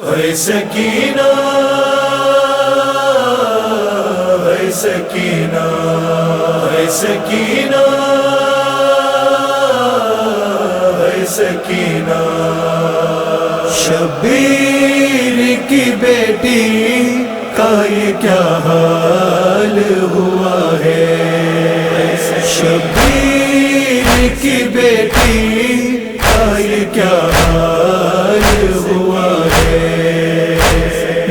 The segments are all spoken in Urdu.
اے سکینہ اے سکینہ اے سکینہ اے سکینہ شبیر کی بیٹی کا یہ کیا حال ہوا ہے، شبیر کی بیٹی کا یہ کیا حال ہوا ہے،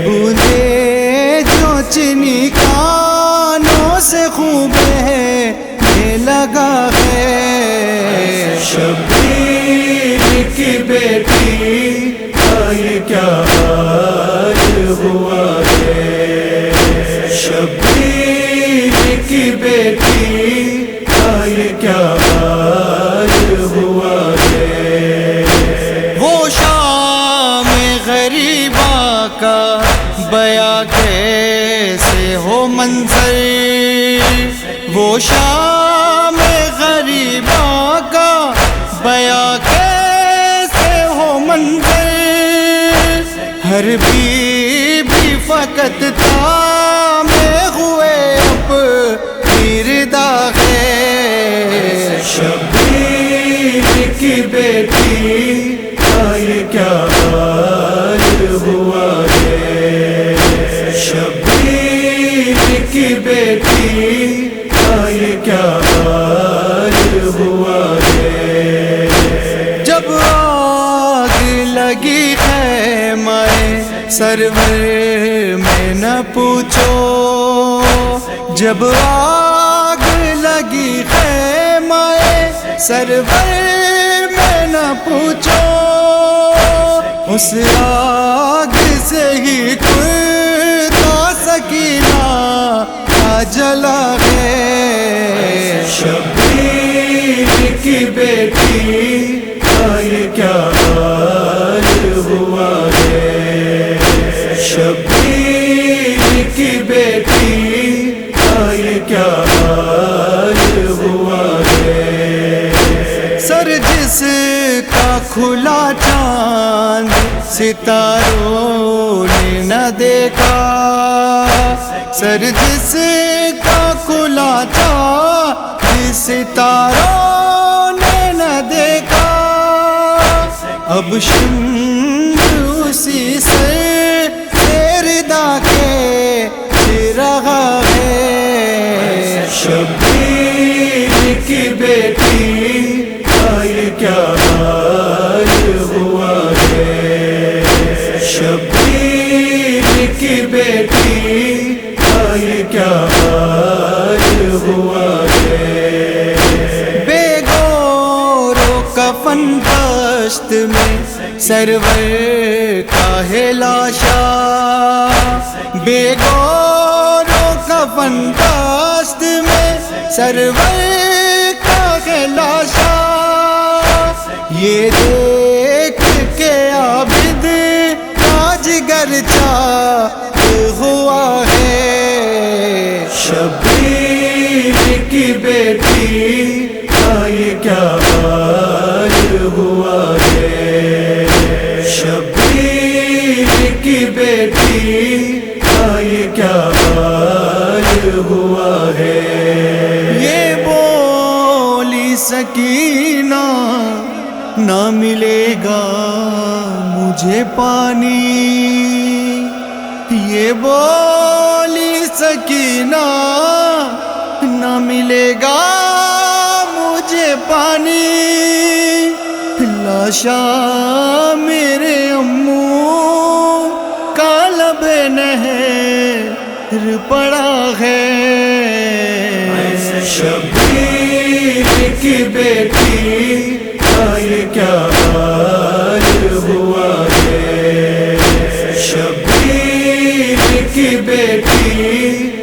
بوندے جو چینی کانوں سے خوب ہے لگا ہے، شبیر کی بیٹی کا یہ کیا حال ہوا ہے، شبیر کی بیٹی کا یہ کیا حال ہوا ہے، وہ شام غریباں کا بیاں کیسے ہو منظر، وہ شام غریباں کا بیاں کیسے ہو منظر، ہر بی فقط تام ہوئے اب ردا ہے، شبیر کی بیٹی کا یہ کیا حال ہوا ہے، شبیر کی بیٹی کا یہ کیا حال ہوا ہے، جب آگ لگی خیمہ سرور میں نہ پوچھو، جب آگ لگی خیمہ سرور میں نہ پوچھو، اس آگ سے ہی کتا سکینہ کا جلا ہے، شبیر کی بیٹی کا یہ کیا حال ہوا ہے، شبیر کی بیٹی کا یہ کیا حال ہوا ہے، سر جس کا کھلا چاند ستاروں نے نہ دیکھا، سر جس کا کھلا چاند ستاروں نے نہ دیکھا، اب شمع اسی سے ردا کے رہا ہے، شبیر کی بیٹی کا یہ کیا حال ہوا ہے، شبیر کی بیٹی کا یہ کیا حال ہوا ہے، بے گور و کفن دشت میں سرور کا ہے لاشا، بے گور و کفن دشت میں سرور کا ہے لاشا، یہ دیکھ کے عابد کا جگر چاک ہوا ہے، شبیر کی بیٹی کا یہ کیا حال ہوا ہے، شبیر کی بیٹی کا یہ کیا حال ہوا ہے، یہ بولی سکینہ نہ ملے گا مجھے پانی، یہ بولی سکینہ نہ ملے گا مجھے پانی، لاشا میرے اموں کا لب نہر پڑا ہے، شبیر کی بیٹی کا یہ کیا حال ہوا ہے، شبیر کی بیٹی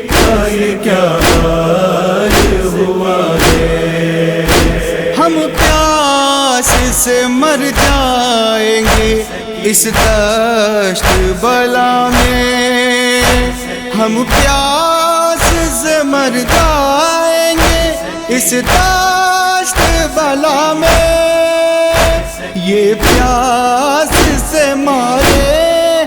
کا یہ کیا حال ہوا ہے، ہم پیاس سے مر جائیں گے اس دشت بلا میں، ہم پیاس سے مر جائیں گے اس دشت بلا میں، یہ پیاس سے مارے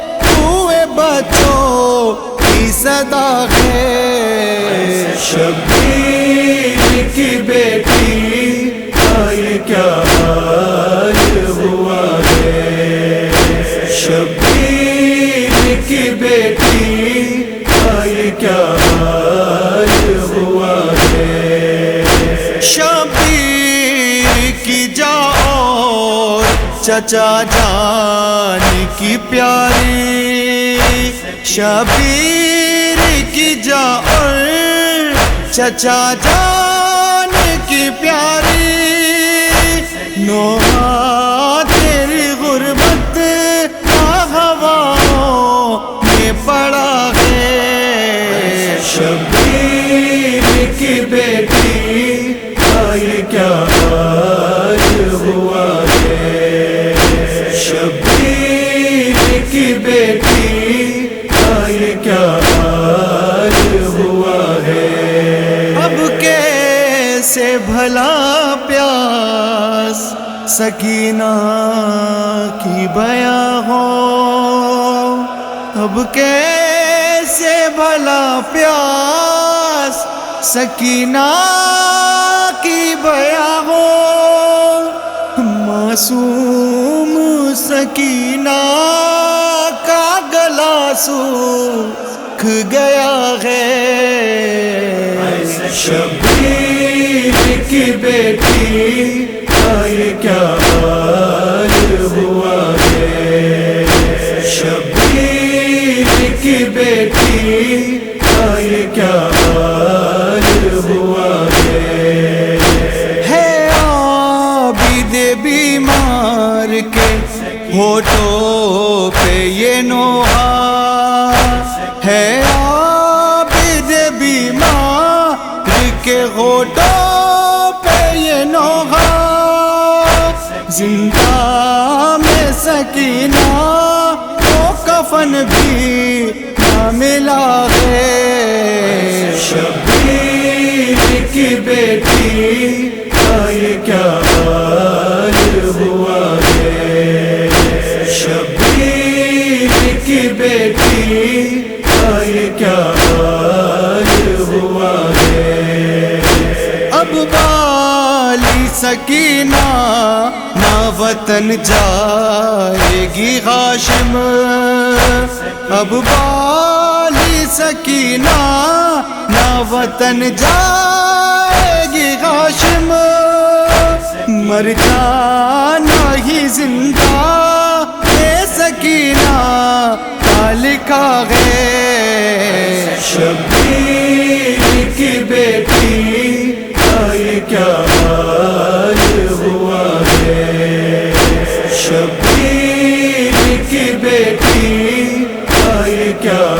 چچا جان کی پیاری شبیر کی جا اور چچا جان کی پیاری نوحہ تیری غربت کا ہواؤں میں پڑا ہے شبیر کی بیٹی کا یہ کیا حال ہوا ہے شبیر کی بیٹی کا یہ کیا حال ہوا ہے اب کیسے بھلا پیاس سکینہ کی بیاں ہو اب کیسے بھلا پیاس سکینہ کی بیاں ہو معصوم سکینہ کا گلا سوکھ گیا ہے شبیر کی بیٹی کا یہ کیا حال ہوا ہے شبیر کی بیٹی کا یہ کیا حال ہوا ہے عابد بیمار کے ہونٹوں پہ یہ نوحہ ہے عابد بیمار کے ہونٹوں پہ یہ نوحہ زندہ میں سکینہ کو کفن بھی نہ ملا ہے شبیر کی بیٹی کا یہ کیا حال ہوا ہے شبیر کی بیٹی کا یہ کیا حال ہوا ہے اب بالی سکینہ نہ وطن جائے گی ہاشم اب بالی سکینہ نہ وطن جائے گی ہاشم مر جانا ہی زندہ یہ سکینہ کا لکھا ہے شبیر کی بیٹی کا یہ کیا حال ہوا ہے شبیر کی بیٹی کا یہ کیا